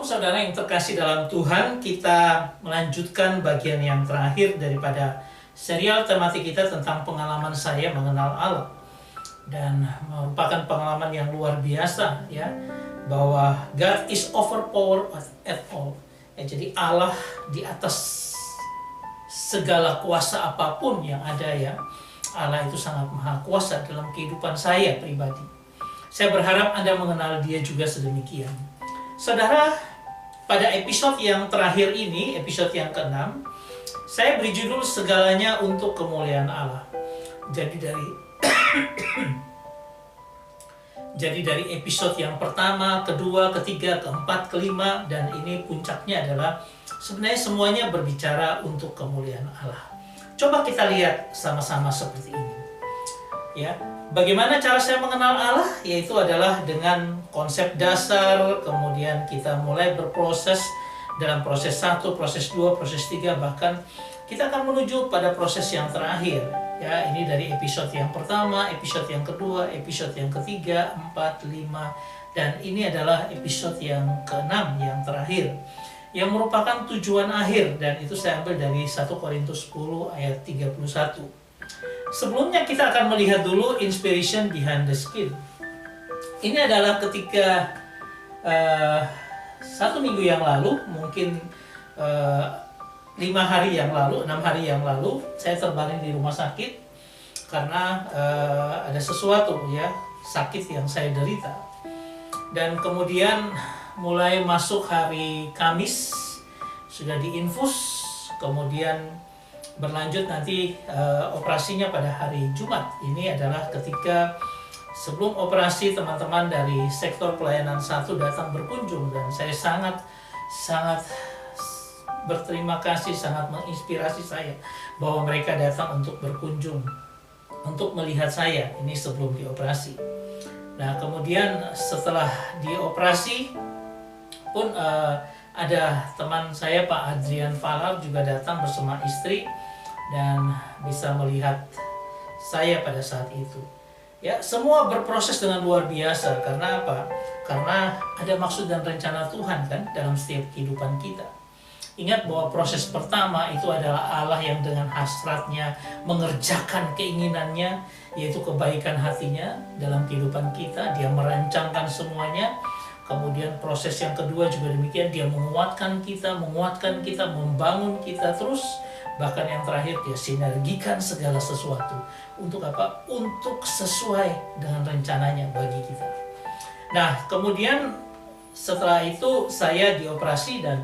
Shalom saudara yang terkasih dalam Tuhan, kita melanjutkan bagian yang terakhir daripada serial tematik kita tentang pengalaman saya mengenal Allah. Dan merupakan pengalaman yang luar biasa ya, bahwa God is overpower at all. Ya, jadi Allah di atas segala kuasa apapun yang ada ya. Allah itu sangat maha kuasa dalam kehidupan saya pribadi. Saya berharap Anda mengenal Dia juga sedemikian. Saudara, pada episode yang terakhir ini, episode yang ke-6, saya beri judul Segalanya untuk Kemuliaan Allah. Jadi dari episode yang pertama, kedua, ketiga, keempat, kelima, dan ini puncaknya adalah sebenarnya semuanya berbicara untuk kemuliaan Allah. Coba kita lihat sama-sama seperti ini. Ya, bagaimana cara saya mengenal Allah? Yaitu adalah dengan konsep dasar, kemudian kita mulai berproses dalam proses 1, proses 2, proses 3, bahkan kita akan menuju pada proses yang terakhir. Ya, ini dari episode yang pertama, episode yang kedua, episode yang ketiga, 4, 5, dan ini adalah episode yang ke-6 yang terakhir, yang merupakan tujuan akhir, dan itu saya ambil dari 1 Korintus 10 ayat 31. Sebelumnya kita akan melihat dulu inspiration behind the skill. Ini adalah ketika 1 minggu yang lalu, mungkin 5 hari yang lalu, 6 hari yang lalu, saya terbaring di rumah sakit karena ada sesuatu ya, sakit yang saya derita. Dan kemudian mulai masuk hari Kamis sudah diinfus, kemudian berlanjut nanti operasinya pada hari Jumat. Ini adalah ketika sebelum operasi teman-teman dari sektor pelayanan 1 datang berkunjung, dan saya sangat berterima kasih, sangat menginspirasi saya bahwa mereka datang untuk berkunjung, untuk melihat saya ini sebelum dioperasi. Nah, kemudian setelah dioperasi pun ada teman saya Pak Adrian Falar juga datang bersama istri dan bisa melihat saya pada saat itu. Ya, semua berproses dengan luar biasa. Karena apa? Karena ada maksud dan rencana Tuhan kan dalam setiap kehidupan kita. Ingat bahwa proses pertama itu adalah Allah yang dengan hasratnya mengerjakan keinginannya, yaitu kebaikan hatinya dalam kehidupan kita. Dia merancangkan semuanya. Kemudian proses yang kedua juga demikian, dia menguatkan kita, membangun kita terus. Bahkan yang terakhir, dia sinergikan segala sesuatu. Untuk apa? Untuk sesuai dengan rencananya bagi kita. Nah, kemudian setelah itu saya dioperasi, dan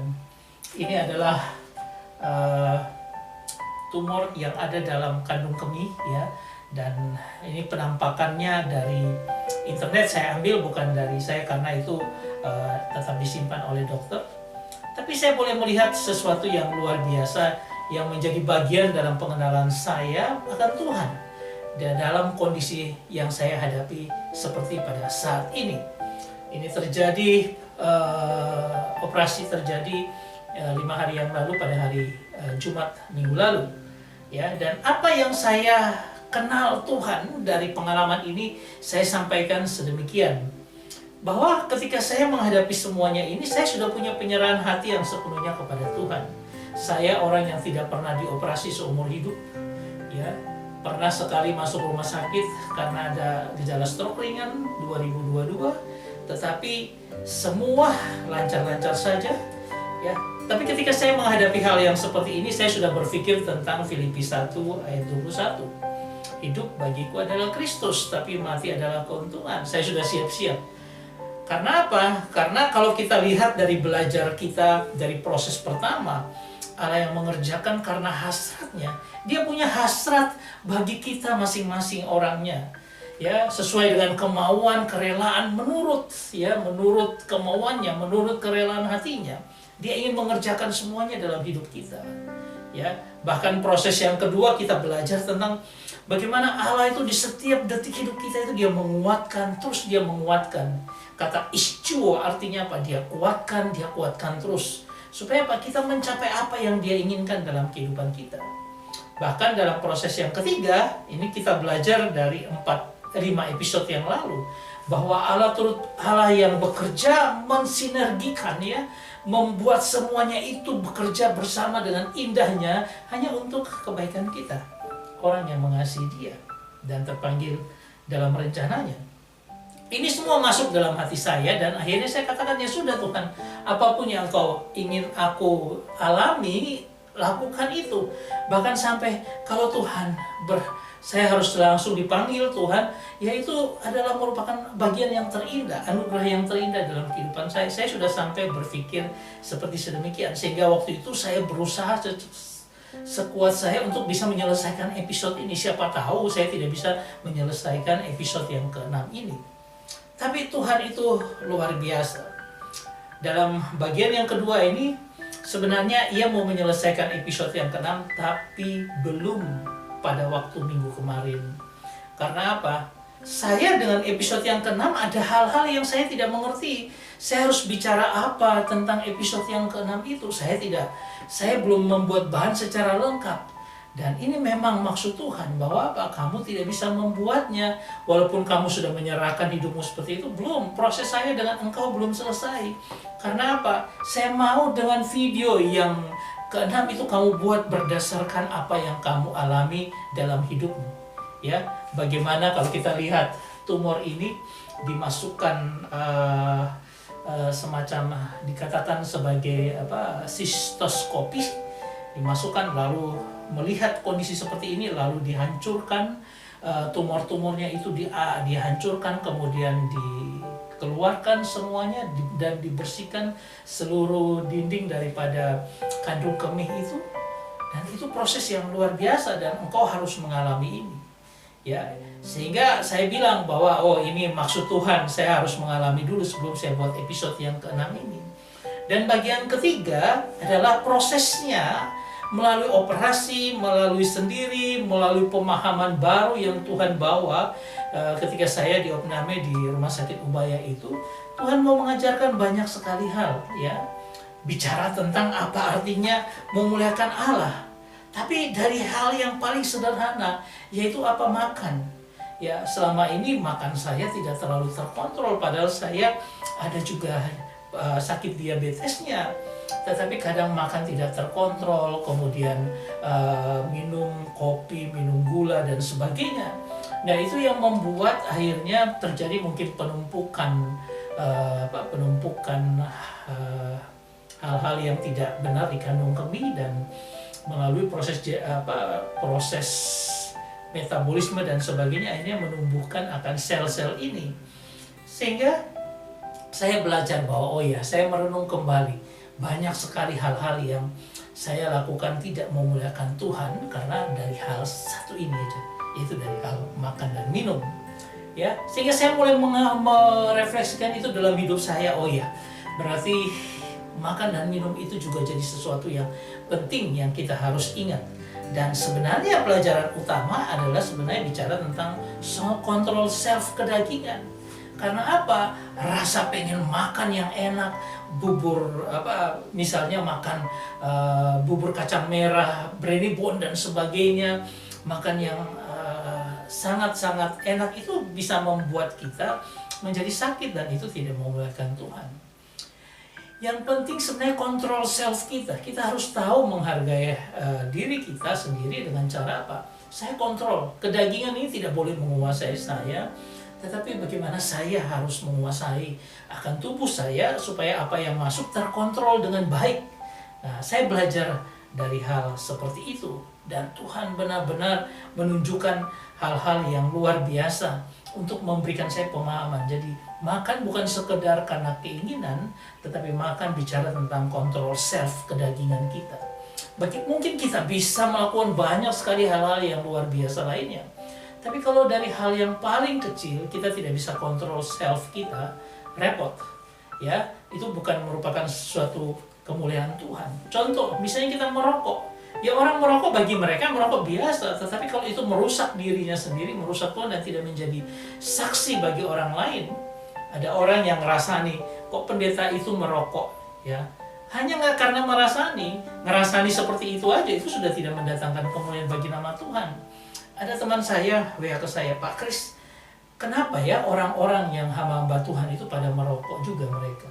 ini adalah tumor yang ada dalam kandung kemih ya. Dan ini penampakannya dari internet saya ambil, bukan dari saya, karena itu tetap disimpan oleh dokter. Tapi saya boleh melihat sesuatu yang luar biasa yang menjadi bagian dalam pengenalan saya akan Tuhan dan dalam kondisi yang saya hadapi seperti pada saat ini. Ini terjadi, operasi terjadi 5 hari yang lalu pada hari Jumat minggu lalu. Ya, dan apa yang saya kenal Tuhan dari pengalaman ini saya sampaikan sedemikian, bahwa ketika saya menghadapi semuanya ini, saya sudah punya penyerahan hati yang sepenuhnya kepada Tuhan. Saya orang yang tidak pernah dioperasi seumur hidup ya. Pernah sekali masuk rumah sakit karena ada gejala stroke ringan 2022, tetapi semua lancar-lancar saja ya. Tapi ketika saya menghadapi hal yang seperti ini, saya sudah berpikir tentang Filipi 1 ayat 21. Hidup bagiku adalah Kristus, tapi mati adalah keuntungan. Saya sudah siap-siap. Karena apa? Karena kalau kita lihat dari belajar kita dari proses pertama, Allah yang mengerjakan karena hasratnya. Dia punya hasrat bagi kita masing-masing orangnya. Ya, sesuai dengan kemauan, kerelaan, menurut kemauannya, menurut kerelaan hatinya. Dia ingin mengerjakan semuanya dalam hidup kita. Ya, bahkan proses yang kedua kita belajar tentang bagaimana Allah itu di setiap detik hidup kita itu dia menguatkan, terus dia menguatkan. Kata iscuo artinya apa? Dia kuatkan terus. Supaya apa? Kita mencapai apa yang dia inginkan dalam kehidupan kita. Bahkan dalam proses yang ketiga, ini kita belajar dari 4 5 episode yang lalu, bahwa Allah yang bekerja mensinergikan, ya, membuat semuanya itu bekerja bersama dengan indahnya hanya untuk kebaikan kita, orang yang mengasihi Dia dan terpanggil dalam rencananya. Ini semua masuk dalam hati saya, dan akhirnya saya katakan, ya sudah Tuhan, apapun yang Engkau ingin aku alami, lakukan itu. Bahkan sampai kalau Tuhan saya harus langsung dipanggil Tuhan, ya itu adalah merupakan bagian yang terindah, anugerah yang terindah dalam kehidupan saya. Saya sudah sampai berpikir seperti sedemikian, sehingga waktu itu saya berusaha sekuat saya untuk bisa menyelesaikan episode ini. Siapa tahu saya tidak bisa menyelesaikan episode yang ke-6 ini. Tapi Tuhan itu luar biasa. Dalam bagian yang kedua ini, sebenarnya Ia mau menyelesaikan episode yang ke-6, tapi belum pada waktu minggu kemarin. Karena apa? Saya dengan episode yang ke-6 ada hal-hal yang saya tidak mengerti. Saya harus bicara apa tentang episode yang ke-6 itu? Saya belum membuat bahan secara lengkap. Dan ini memang maksud Tuhan, bahwa apa? Kamu tidak bisa membuatnya. Walaupun kamu sudah menyerahkan hidupmu seperti itu, belum. Proses saya dengan engkau belum selesai. Karena apa? Saya mau dengan video yang ke-6 itu kamu buat berdasarkan apa yang kamu alami dalam hidupmu. Ya, bagaimana kalau kita lihat tumor ini dimasukkan semacam dikatakan sebagai sistoskopi, dimasukkan lalu melihat kondisi seperti ini, lalu dihancurkan, tumor-tumornya itu dihancurkan, kemudian dikeluarkan semuanya dan dibersihkan seluruh dinding daripada kandung kemih itu. Dan itu proses yang luar biasa, dan engkau harus mengalami ini, ya. Sehingga saya bilang bahwa ini maksud Tuhan, saya harus mengalami dulu sebelum saya buat episode yang ke-6 ini. Dan bagian ketiga adalah prosesnya, melalui operasi, melalui sendiri, melalui pemahaman baru yang Tuhan bawa ketika saya diopname di Rumah Sakit Ubaya itu. Tuhan mau mengajarkan banyak sekali hal, ya. Bicara tentang apa artinya memuliakan Allah. Tapi dari hal yang paling sederhana, yaitu apa makan. Ya, selama ini makan saya tidak terlalu terkontrol, padahal saya ada juga sakit diabetesnya. Tetapi kadang makan tidak terkontrol, kemudian minum kopi, minum gula, dan sebagainya. Nah, itu yang membuat akhirnya terjadi mungkin penumpukan hal-hal yang tidak benar di kandung kemih, dan melalui proses metabolisme dan sebagainya akhirnya menumbuhkan akan sel-sel ini. Sehingga saya belajar bahwa saya merenung kembali. Banyak sekali hal-hal yang saya lakukan tidak memuliakan Tuhan karena dari hal satu ini aja, yaitu dari hal makan dan minum. Ya, sehingga saya mulai merefleksikan itu dalam hidup saya. Berarti makan dan minum itu juga jadi sesuatu yang penting yang kita harus ingat. Dan sebenarnya pelajaran utama adalah sebenarnya bicara tentang kontrol self kedagingan. Karena apa? Rasa pengen makan yang enak, misalnya makan bubur kacang merah, brennibon dan sebagainya, makan yang sangat-sangat enak itu bisa membuat kita menjadi sakit, dan itu tidak memuliakan Tuhan. Yang penting sebenarnya kontrol self kita. Kita harus tahu menghargai diri kita sendiri dengan cara apa? Saya kontrol. Kedagingan ini tidak boleh menguasai saya. Tetapi bagaimana saya harus menguasai akan tubuh saya supaya apa yang masuk terkontrol dengan baik. Nah, saya belajar dari hal seperti itu. Dan Tuhan benar-benar menunjukkan hal-hal yang luar biasa untuk memberikan saya pemahaman. Jadi makan bukan sekedar karena keinginan, tetapi makan bicara tentang kontrol self kedagingan kita. Mungkin kita bisa melakukan banyak sekali hal-hal yang luar biasa lainnya. Tapi kalau dari hal yang paling kecil kita tidak bisa kontrol self kita, repot. Ya, itu bukan merupakan suatu kemuliaan Tuhan. Contoh, misalnya kita merokok. Ya, orang merokok bagi mereka merokok biasa, tetapi kalau itu merusak dirinya sendiri, merusak Tuhan dan tidak menjadi saksi bagi orang lain. Ada orang yang ngerasani, kok pendeta itu merokok, ya. Hanya nggak karena ngerasani seperti itu aja, itu sudah tidak mendatangkan kemuliaan bagi nama Tuhan. Ada teman saya, WA ke saya, Pak Kris, kenapa ya orang-orang yang hamba Tuhan itu pada merokok juga mereka?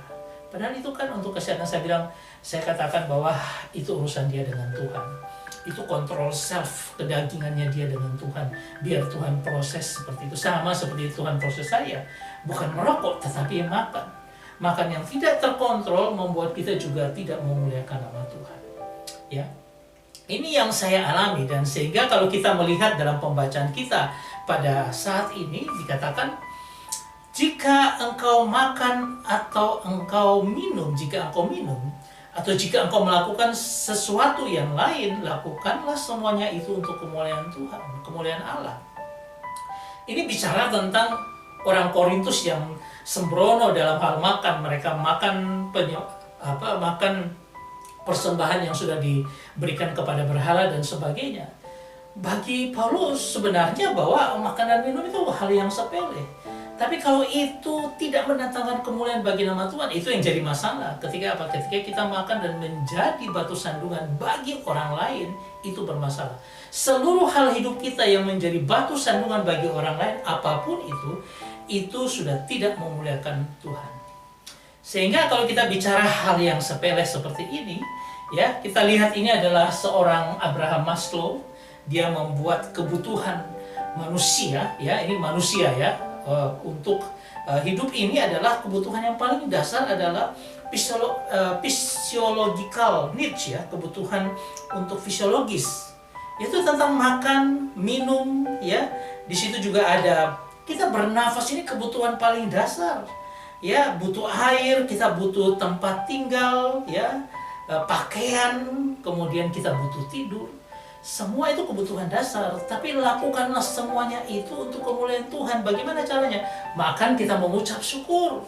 Padahal itu kan untuk kesehatan. Saya katakan bahwa itu urusan dia dengan Tuhan. Itu kontrol self, kedagingannya dia dengan Tuhan. Biar Tuhan proses seperti itu. Sama seperti Tuhan proses saya. Bukan merokok, tetapi makan. Makan yang tidak terkontrol membuat kita juga tidak memuliakan nama Tuhan. Ya, ini yang saya alami, dan sehingga kalau kita melihat dalam pembacaan kita pada saat ini dikatakan, jika engkau makan atau engkau minum, atau jika engkau melakukan sesuatu yang lain, lakukanlah semuanya itu untuk kemuliaan Tuhan, kemuliaan Allah. Ini bicara tentang orang Korintus yang sembrono dalam hal makan. Mereka makan persembahan yang sudah diberikan kepada berhala dan sebagainya. Bagi Paulus sebenarnya bahwa makanan minum itu hal yang sepele. Tapi kalau itu tidak mendatangkan kemuliaan bagi nama Tuhan, itu yang jadi masalah. Ketika apa? Ketika kita makan dan menjadi batu sandungan bagi orang lain, itu bermasalah. Seluruh hal hidup kita yang menjadi batu sandungan bagi orang lain, apapun itu sudah tidak memuliakan Tuhan. Sehingga kalau kita bicara hal yang sepele seperti ini, ya, kita lihat ini adalah seorang Abraham Maslow. Dia membuat kebutuhan manusia, ya, ini manusia ya, untuk hidup ini adalah kebutuhan yang paling dasar adalah physiological needs, ya, kebutuhan untuk fisiologis. Itu tentang makan, minum, ya. Di situ juga ada kita bernafas, ini kebutuhan paling dasar. Ya, butuh air, kita butuh tempat tinggal, ya, pakaian, kemudian kita butuh tidur. Semua itu kebutuhan dasar, tapi lakukanlah semuanya itu untuk kemuliaan Tuhan. Bagaimana caranya? Makan, kita mengucap syukur.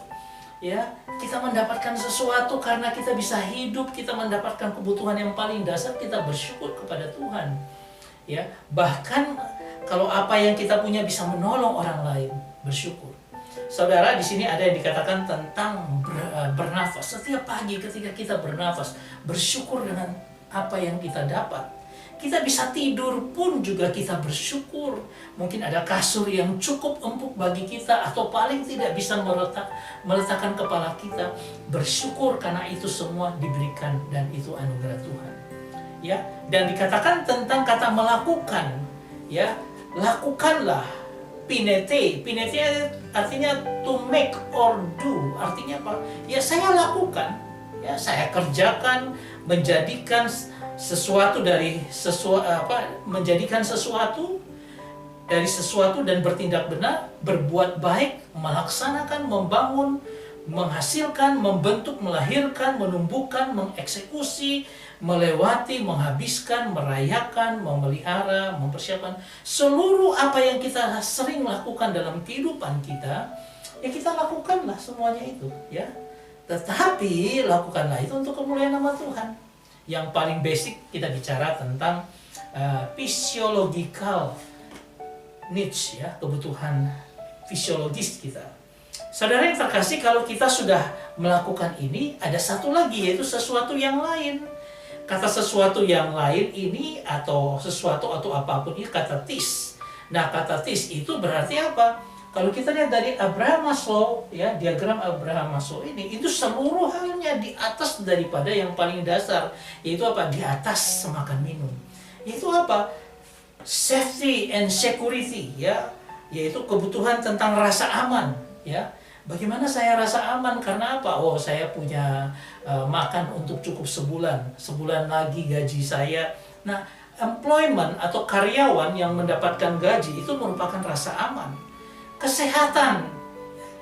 Ya, kita mendapatkan sesuatu karena kita bisa hidup, kita mendapatkan kebutuhan yang paling dasar, kita bersyukur kepada Tuhan. Ya, bahkan kalau apa yang kita punya bisa menolong orang lain, bersyukur. Saudara, di sini ada yang dikatakan tentang bernafas. Setiap pagi ketika kita bernafas, bersyukur dengan apa yang kita dapat. Kita bisa tidur pun juga kita bersyukur. Mungkin ada kasur yang cukup empuk bagi kita, atau paling tidak bisa meletakkan kepala kita. Bersyukur karena itu semua diberikan dan itu anugerah Tuhan. Ya, dan dikatakan tentang kata melakukan, ya, lakukanlah. Pinete artinya to make or do. Artinya apa? Ya, saya lakukan, ya, saya kerjakan, menjadikan sesuatu dari menjadikan sesuatu dari sesuatu dan bertindak benar, berbuat baik, melaksanakan, membangun, menghasilkan, membentuk, melahirkan, menumbuhkan, mengeksekusi, melewati, menghabiskan, merayakan, memelihara, mempersiapkan. Seluruh apa yang kita sering lakukan dalam kehidupan kita, ya kita lakukanlah semuanya itu, ya. Tetapi lakukanlah itu untuk kemuliaan nama Tuhan. Yang paling basic kita bicara tentang physiological needs, ya, kebutuhan fisiologis kita. Saudara yang terkasih, kalau kita sudah melakukan ini, ada satu lagi, yaitu sesuatu yang lain. Kata sesuatu yang lain ini, atau sesuatu atau apapun ini, kata tis. Nah, kata tis itu berarti apa? Kalau kita lihat dari Abraham Maslow, ya, diagram Abraham Maslow ini, itu seluruh halnya di atas daripada yang paling dasar, yaitu apa? Di atas makan minum. Itu apa? Safety and security, ya, yaitu kebutuhan tentang rasa aman, ya. Bagaimana saya rasa aman? Karena apa? Oh, saya punya makan untuk cukup sebulan lagi gaji saya. Nah, employment atau karyawan yang mendapatkan gaji itu merupakan rasa aman. Kesehatan,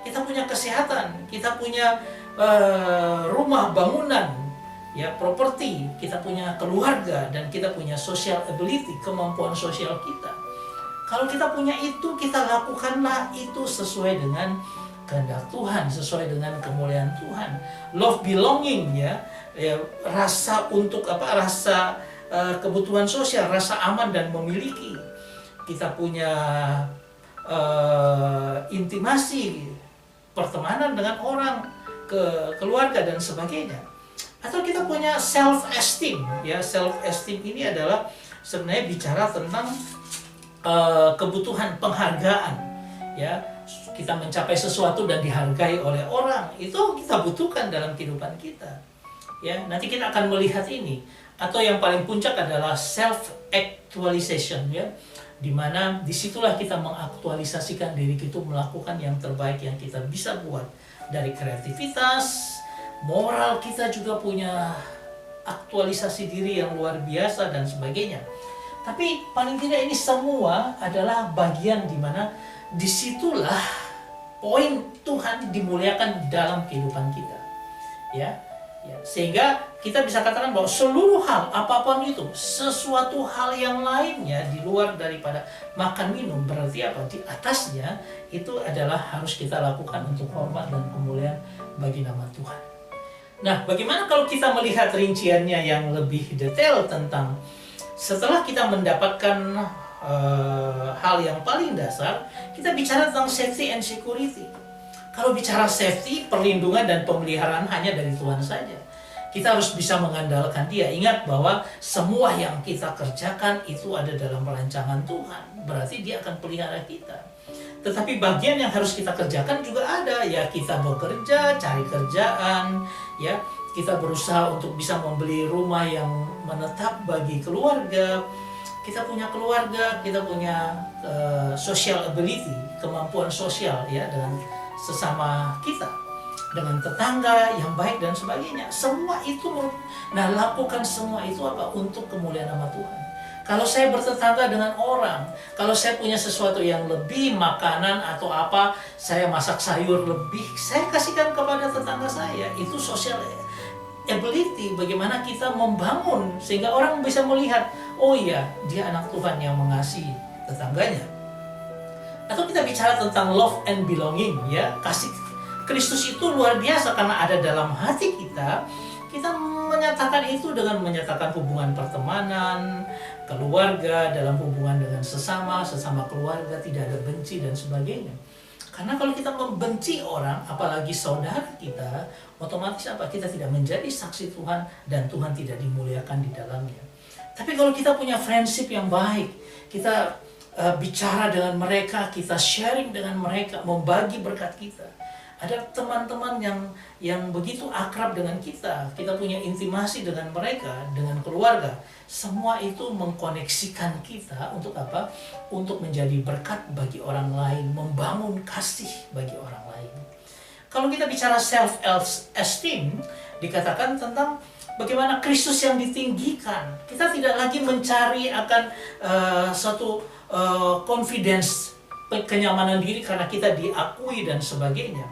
kita punya kesehatan, kita punya rumah, bangunan, ya, properti, kita punya keluarga, dan kita punya social ability, kemampuan sosial kita. Kalau kita punya itu, kita lakukanlah itu sesuai dengan kehendak Tuhan, sesuai dengan kemuliaan Tuhan. Love belonging, ya, rasa untuk apa? Rasa kebutuhan sosial, rasa aman dan memiliki. Kita punya intimasi, pertemanan dengan orang, keluarga dan sebagainya. Atau kita punya self esteem, ya. Self esteem ini adalah sebenarnya bicara tentang kebutuhan penghargaan, ya. kita mencapai sesuatu dan dihargai oleh orang, itu kita butuhkan dalam kehidupan kita. Ya, nanti kita akan melihat ini. Atau yang paling puncak adalah self actualization, ya, dimana disitulah kita mengaktualisasikan diri kita, melakukan yang terbaik yang kita bisa buat. Dari kreativitas, moral kita juga punya aktualisasi diri yang luar biasa dan sebagainya. Tapi paling tidak ini semua adalah bagian dimana disitulah poin Tuhan dimuliakan dalam kehidupan kita, ya. Sehingga kita bisa katakan bahwa seluruh hal, apapun itu, sesuatu hal yang lainnya di luar daripada makan minum, berarti apa? Di atasnya itu adalah harus kita lakukan untuk hormat dan kemuliaan bagi nama Tuhan. Nah, bagaimana kalau kita melihat rinciannya yang lebih detail tentang setelah kita mendapatkan hal yang paling dasar, kita bicara tentang safety and security. Kalau bicara safety, perlindungan dan pemeliharaan hanya dari Tuhan saja. Kita harus bisa mengandalkan Dia. Ingat bahwa semua yang kita kerjakan itu ada dalam rancangan Tuhan. Berarti Dia akan pelihara kita. Tetapi bagian yang harus kita kerjakan juga ada. Ya, kita bekerja, cari kerjaan, ya, kita berusaha untuk bisa membeli rumah yang menetap bagi keluarga. Kita punya keluarga, kita punya social ability, kemampuan sosial, ya, dengan sesama kita, dengan tetangga yang baik dan sebagainya. Semua itu, nah, lakukan semua itu apa? Untuk kemuliaan nama Tuhan. Kalau saya bertetangga dengan orang, kalau saya punya sesuatu yang lebih, makanan atau apa, saya masak sayur lebih, saya kasihkan kepada tetangga saya. Itu social ability, bagaimana kita membangun sehingga orang bisa melihat, oh iya, dia anak Tuhan yang mengasihi tetangganya. Atau kita bicara tentang love and belonging, ya, kasih Kristus itu luar biasa karena ada dalam hati kita. Kita menyatakan itu dengan menyatakan hubungan pertemanan, keluarga, dalam hubungan dengan sesama keluarga, tidak ada benci dan sebagainya. Karena kalau kita membenci orang, apalagi saudara kita, otomatis apa? Kita tidak menjadi saksi Tuhan dan Tuhan tidak dimuliakan di dalamnya. Tapi kalau kita punya friendship yang baik, kita bicara dengan mereka, kita sharing dengan mereka, membagi berkat kita. Ada teman-teman yang begitu akrab dengan kita punya intimasi dengan mereka, dengan keluarga. Semua itu mengkoneksikan kita untuk apa? Untuk menjadi berkat bagi orang lain, membangun kasih bagi orang lain. Kalau kita bicara self-esteem, dikatakan tentang bagaimana Kristus yang ditinggikan. Kita tidak lagi mencari akan suatu confidence, kenyamanan diri karena kita diakui dan sebagainya,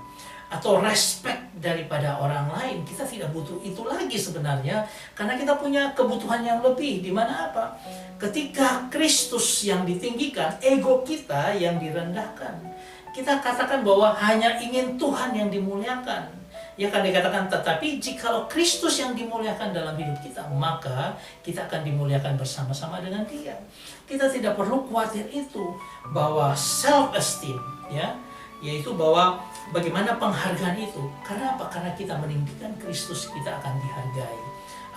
atau respect daripada orang lain. Kita tidak butuh itu lagi sebenarnya, karena kita punya kebutuhan yang lebih. Di mana apa? Ketika Kristus yang ditinggikan, ego kita yang direndahkan. Kita katakan bahwa hanya ingin Tuhan yang dimuliakan. Ya kan dikatakan, tetapi jikalau Kristus yang dimuliakan dalam hidup kita, maka kita akan dimuliakan bersama-sama dengan Dia. Kita tidak perlu khawatir itu, bahwa self-esteem, ya, yaitu bahwa bagaimana penghargaan itu. Karena apa? Karena kita meninggikan Kristus, kita akan dihargai.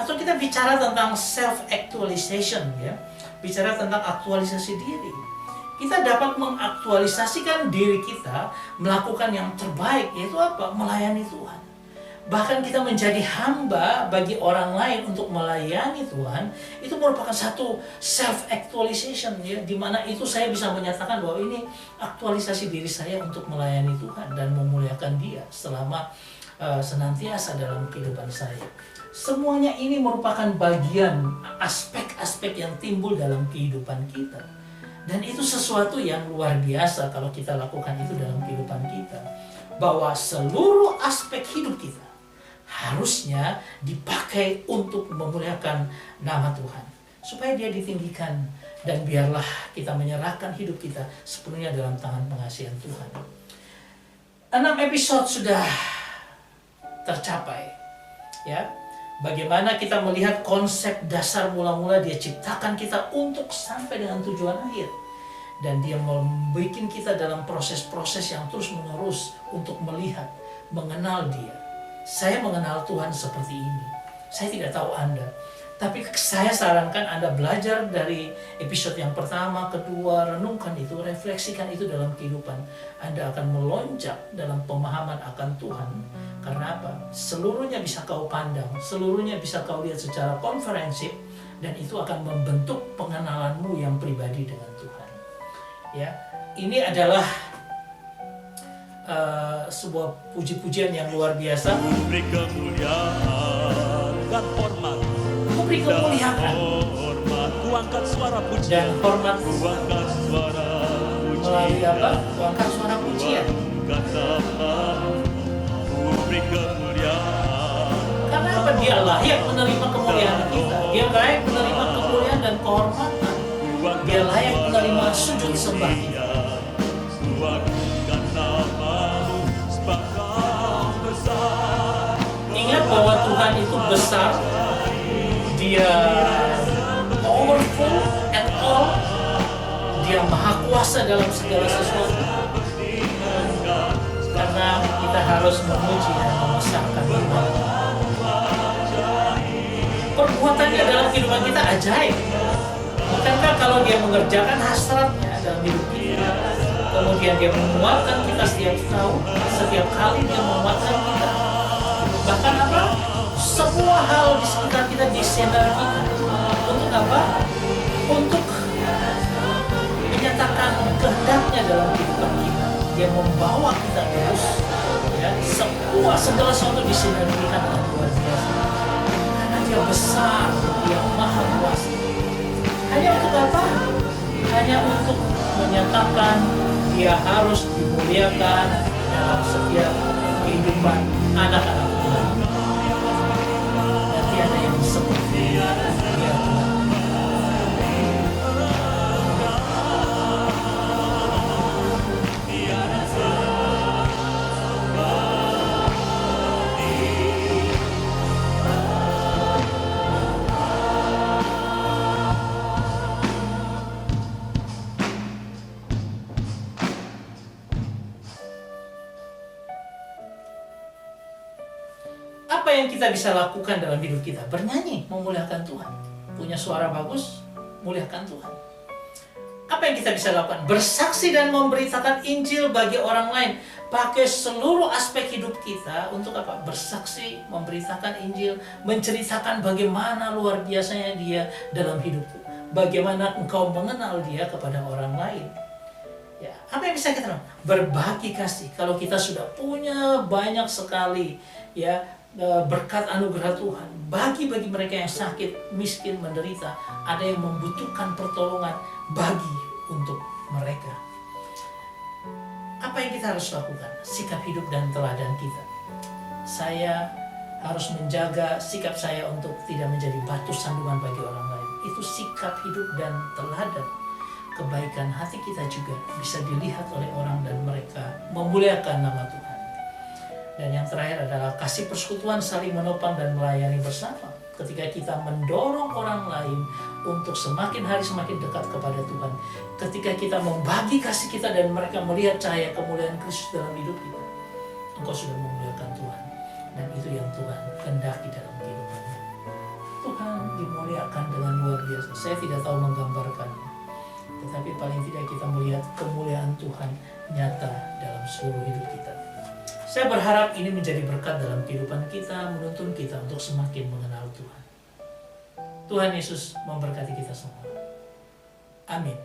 Atau kita bicara tentang self-actualization, ya, bicara tentang aktualisasi diri. Kita dapat mengaktualisasikan diri kita, melakukan yang terbaik, yaitu apa? Melayani Tuhan. Bahkan kita menjadi hamba bagi orang lain untuk melayani Tuhan, itu merupakan satu self-actualization, ya, di mana itu saya bisa menyatakan bahwa ini aktualisasi diri saya untuk melayani Tuhan dan memuliakan Dia selama senantiasa dalam kehidupan saya. Semuanya ini merupakan bagian aspek-aspek yang timbul dalam kehidupan kita. Dan itu sesuatu yang luar biasa kalau kita lakukan itu dalam kehidupan kita. Bahwa seluruh aspek hidup kita harusnya dipakai untuk memuliakan nama Tuhan. Supaya Dia ditinggikan, dan biarlah kita menyerahkan hidup kita sepenuhnya dalam tangan pengasihan Tuhan. 6 episode sudah tercapai, ya. Bagaimana kita melihat konsep dasar mula-mula Dia ciptakan kita untuk sampai dengan tujuan akhir. Dan Dia membuat kita dalam proses-proses yang terus-menerus untuk melihat, mengenal Dia. Saya mengenal Tuhan seperti ini. Saya tidak tahu Anda. Tapi saya sarankan Anda belajar dari episode yang pertama, kedua, renungkan itu, refleksikan itu dalam kehidupan. Anda akan melonjak dalam pemahaman akan Tuhan. Karena apa? Seluruhnya bisa kau pandang, seluruhnya bisa kau lihat secara komprehensif, dan itu akan membentuk pengenalanmu yang pribadi dengan Tuhan. Ya, ini adalah sebuah puji-pujian yang luar biasa. Beri kemuliaan dan hormat. Beri kemuliaan Ku angkat suara pujian. dan hormat Ku angkat suara pujian. melalui apa? Ku angkat suara pujian. Ku beri kemuliaan. Karena apa? Dia layak menerima kemuliaan kita. Dia layak menerima kemuliaan dan kehormatan. Dia layak menerima sujud sembah kita. Ku agungkan namamu sebab Kau besar. Ingat bahwa Tuhan itu besar. Dia powerful at all. Dia maha kuasa dalam segala sesuatu. Karena kita harus memuji dan membesarkan Tuhan. Perbuatannya dalam kehidupan kita ajaib. Bukankah kalau dia mengerjakan hasratnya dalam hidup kita, kemudian dia menguatkan kita setiap kali dia menguatkan kita. Bahkan apa? Semua hal di sekitar kita disinergikan. Untuk apa? Untuk menyatakan kehendaknya dalam kehidupan kita. Dia membawa kita terus. Ya, segala sesuatu disinergikan dengan luar biasa. Karena dia besar, dia maha kuasa. Hanya untuk apa? Hanya untuk menyatakan dia harus dimuliakan dalam setiap kehidupan anak-anak Tuhan. Dan tiada yang seperti dia Tuhan. Apa yang kita bisa lakukan dalam hidup kita? Bernyanyi, memuliakan Tuhan. Punya suara bagus, muliakan Tuhan. Apa yang kita bisa lakukan? Bersaksi dan memberitakan Injil bagi orang lain. Pakai seluruh aspek hidup kita untuk apa? Bersaksi, memberitakan Injil, menceritakan bagaimana luar biasanya dia dalam hidupku. Bagaimana engkau mengenal dia kepada orang lain. Ya, apa yang bisa kita lakukan? Berbagi kasih. Kalau kita sudah punya banyak sekali ya berkat anugerah Tuhan, bagi mereka yang sakit, miskin, menderita, ada yang membutuhkan pertolongan, bagi untuk mereka. Apa yang kita harus lakukan? Sikap hidup dan teladan kita. Saya harus menjaga sikap saya untuk tidak menjadi batu sandungan bagi orang lain. Itu sikap hidup dan teladan. Kebaikan hati kita juga bisa dilihat oleh orang dan mereka memuliakan nama Tuhan. Dan yang terakhir adalah kasih persekutuan, saling menopang dan melayani bersama. Ketika kita mendorong orang lain untuk semakin hari semakin dekat kepada Tuhan. Ketika kita membagi kasih kita dan mereka melihat cahaya kemuliaan Kristus dalam hidup kita. Engkau sudah memuliakan Tuhan. Dan itu yang Tuhan kehendaki dalam kehidupannya. Tuhan dimuliakan dengan luar biasa. Saya tidak tahu menggambarkannya. Tetapi paling tidak kita melihat kemuliaan Tuhan nyata dalam seluruh hidup kita. Saya berharap ini menjadi berkat dalam kehidupan kita, menuntun kita untuk semakin mengenal Tuhan. Tuhan Yesus memberkati kita semua. Amin.